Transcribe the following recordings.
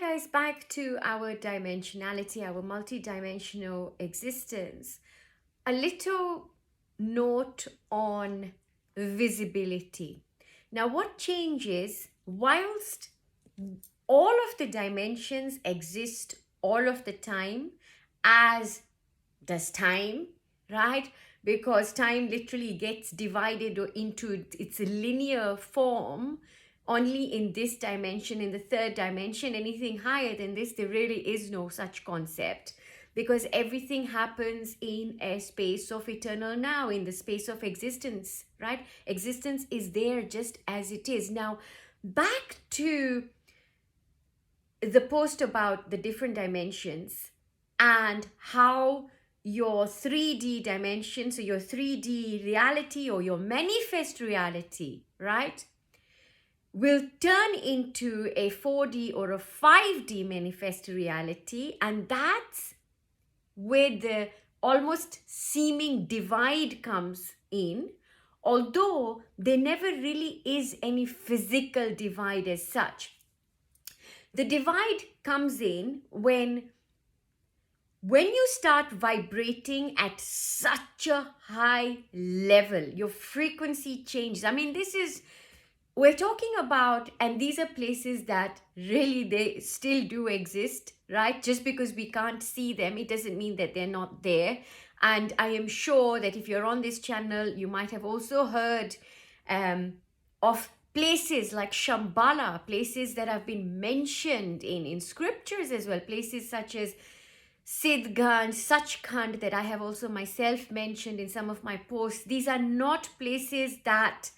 guys, back to our dimensionality, our multidimensional existence. A little note on visibility. Now, what changes whilst all of the dimensions exist all of the time, as does time, right? Because time literally gets divided into its linear form only in this dimension, in the third dimension. Anything higher than this, there really is no such concept, because everything happens in a space of eternal now, in the space of existence, right? Existence is there just as it is. Now, back to the post about the different dimensions and how your 3D dimension, so your 3D reality or your manifest reality, right, will turn into a 4D or a 5D manifest reality. And that's where the almost seeming divide comes in, although there never really is any physical divide as such. The divide comes in when you start vibrating at such a high level, your frequency changes. I mean, we're talking about, and these are places that really they still do exist, right? Just because we can't see them, it doesn't mean that they're not there. And I am sure that if you're on this channel, you might have also heard of places like Shambhala, places that have been mentioned in scriptures as well, places such as Sidhgand, Sachkhand, that I have also myself mentioned in some of my posts. These are not places that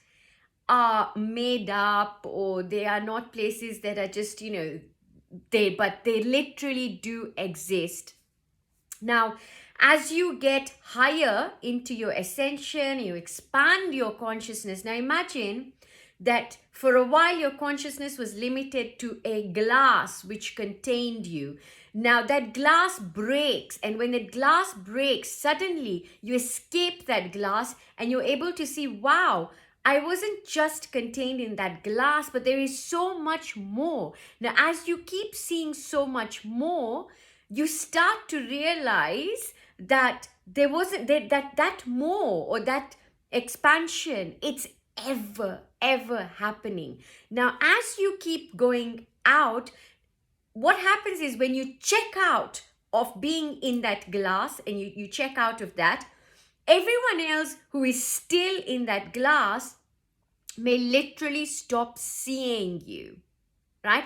are made up, or they are not places that are just, but they literally do exist. Now, as you get higher into your ascension, you expand your consciousness. Now, imagine that for a while your consciousness was limited to a glass which contained you. Now that glass breaks, and when that glass breaks, suddenly you escape that glass and you're able to see, wow, I wasn't just contained in that glass, but there is so much more. Now, as you keep seeing so much more, you start to realize that there wasn't that more, or that expansion, it's ever happening. Now, as you keep going out, what happens is when you check out of being in that glass and you check out of that, everyone else who is still in that glass may literally stop seeing you, right?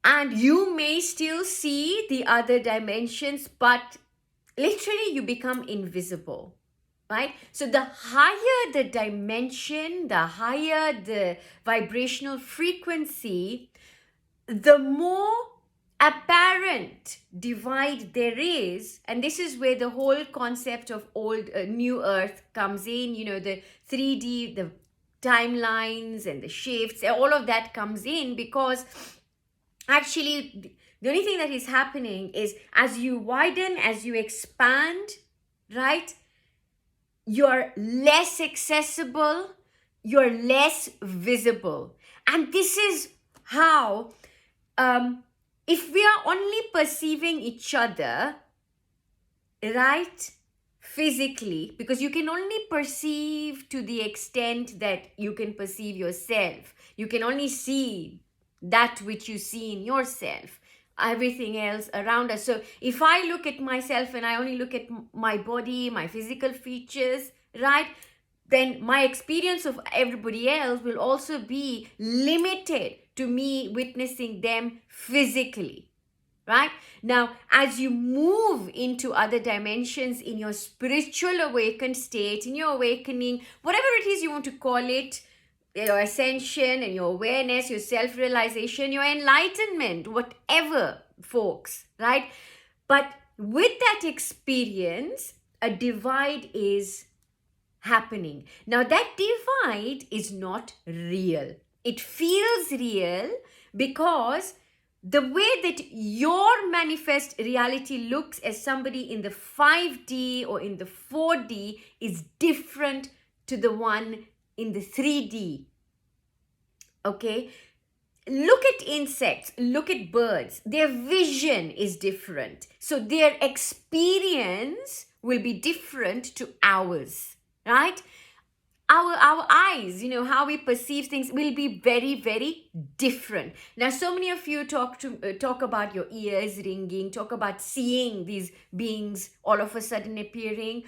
And you may still see the other dimensions, but literally you become invisible, right? So the higher the dimension, the higher the vibrational frequency, the more apparent divide there is. And this is where the whole concept of new earth comes in, the 3D, the timelines and the shifts, all of that comes in, because actually the only thing that is happening is as you widen, as you expand, right, you're less accessible, you're less visible. And this is how, if we are only perceiving each other, right, physically, because you can only perceive to the extent that you can perceive yourself. You can only see that which you see in yourself, everything else around us. So if I look at myself and I only look at my body, my physical features, right, then my experience of everybody else will also be limited to me witnessing them physically, right? Now, as you move into other dimensions in your spiritual awakened state, in your awakening, whatever it is you want to call it, your ascension and your awareness, your self-realization, your enlightenment, whatever, folks, right? But with that experience, a divide is happening. Now, that divide is not real. It feels real because the way that your manifest reality looks as somebody in the 5D or in the 4D is different to the one in the 3D. Okay? look at insects, look at birds. Their vision is different. So their experience will be different to ours, right? Our eyes, how we perceive things will be very, very different. Now, so many of you talk about your ears ringing, talk about seeing these beings all of a sudden appearing.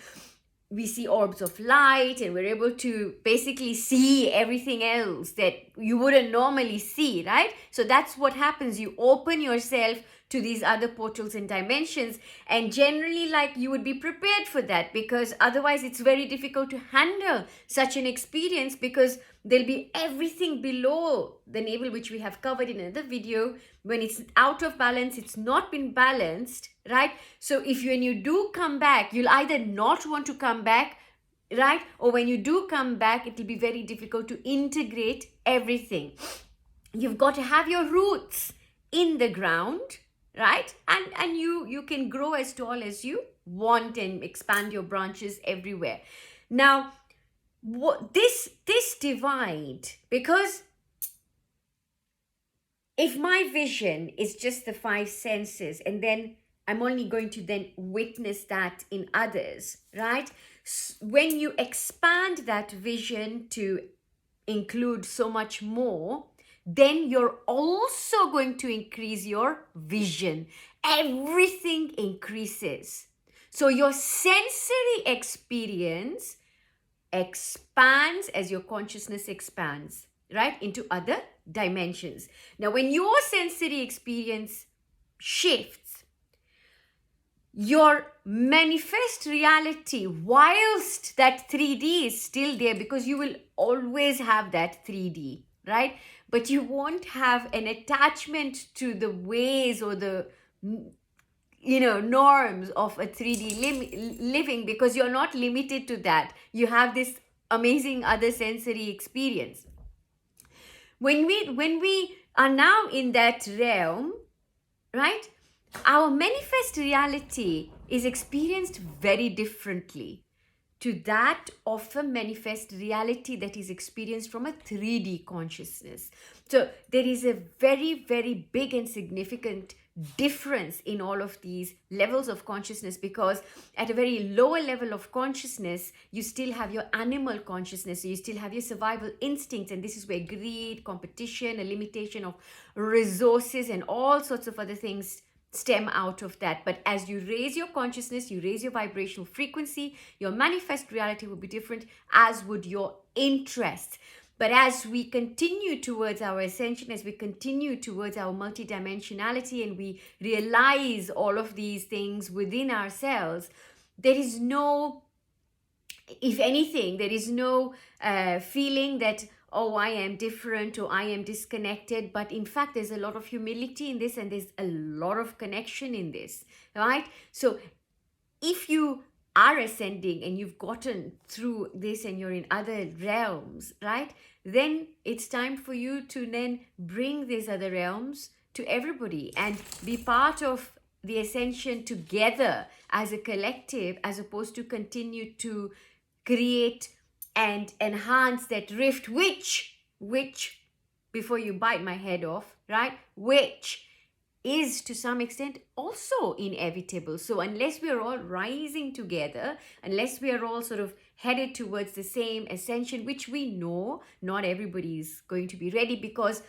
We see orbs of light, and we're able to basically see everything else that you wouldn't normally see, right? So that's what happens. You open yourself to these other portals and dimensions, and generally, like, you would be prepared for that, because otherwise it's very difficult to handle such an experience, because there'll be everything below the navel, which we have covered in another video. When it's out of balance, it's not been balanced, right? So when you do come back, you'll either not want to come back, right? Or when you do come back, it'll be very difficult to integrate everything. You've got to have your roots in the ground, right? And you can grow as tall as you want and expand your branches everywhere. Now, this divide, because if my vision is just the five senses, and then I'm only going to then witness that in others, right? When you expand that vision to include so much more, then you're also going to increase your vision. Everything increases. So your sensory experience expands as your consciousness expands, right, into other dimensions. Now, when your sensory experience shifts, your manifest reality, whilst that 3D is still there, because you will always have that 3D, right? But you won't have an attachment to the ways or the norms of a 3D living, because you're not limited to that. You have this amazing other sensory experience. When we are now in that realm, right, our manifest reality is experienced very differently to that of a manifest reality that is experienced from a 3D consciousness. So there is a very, very big and significant difference in all of these levels of consciousness, because at a very lower level of consciousness, you still have your animal consciousness, so you still have your survival instincts, and this is where greed, competition, a limitation of resources, and all sorts of other things stem out of that. But as you raise your consciousness, you raise your vibrational frequency, your manifest reality will be different, as would your interests. But as we continue towards our ascension, as we continue towards our multidimensionality, and we realize all of these things within ourselves, there is no, if anything, there is no feeling that, oh, I am different or I am disconnected. But in fact, there's a lot of humility in this, and there's a lot of connection in this, right? So if you are ascending and you've gotten through this and you're in other realms, right, then it's time for you to then bring these other realms to everybody and be part of the ascension together as a collective, as opposed to continue to create and enhance that rift, which before you bite my head off, right, which is to some extent also inevitable. So unless we are all rising together, unless we are all sort of headed towards the same ascension, which we know not everybody is going to be ready, because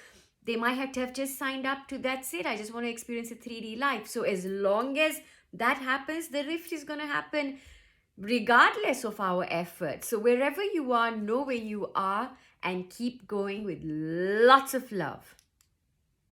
they might have just signed up to, that's it, I just want to experience a 3D life. So as long as that happens, the rift is going to happen regardless of our efforts. So wherever you are, know where you are, and keep going with lots of love.